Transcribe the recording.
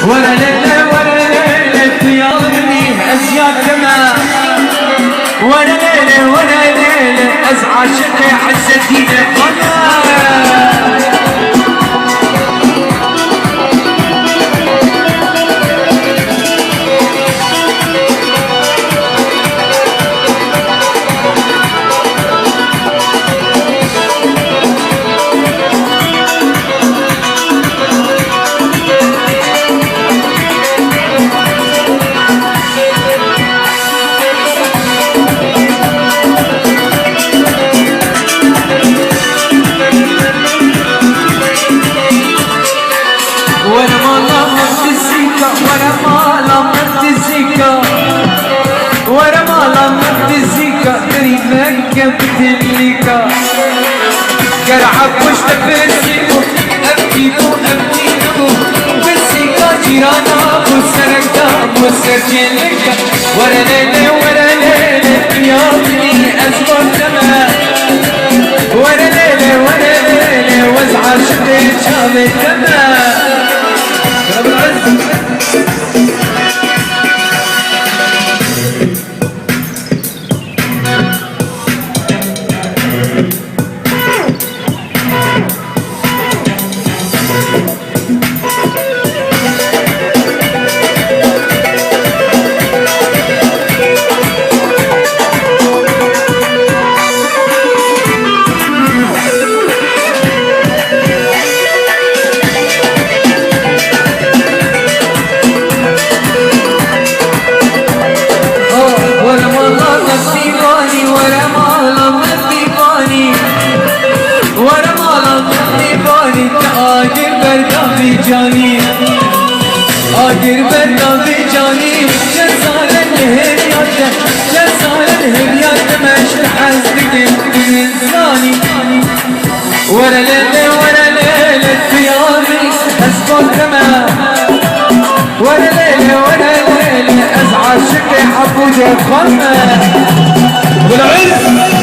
ولا ليلة ولا ليلة ثيابني أزياد دمع ولا ليلة ولا ليلة أزعى شقي حزتي لقنا ورا مالا مد الزيكا قريبا كبت الليكا قرعب وشتك بالسيكو أبكيكو أبكيكو بالسيكا جيرانا بوسرقا بوسرجلكا ورا ليلة ورا ليلة بياضني أزبر دمع ورا ليلة ورا ليلة وزعة شقي شامل دمع رب العز آگر بردم جانی جزالن هریاته جزالن هریاته مشت حزدگم انسانی ورا ليلة ورا ليلة ثيابي أسباب دمع ورا ليلة ورا ليلة أزعى شقي حبوجة خمة بالعز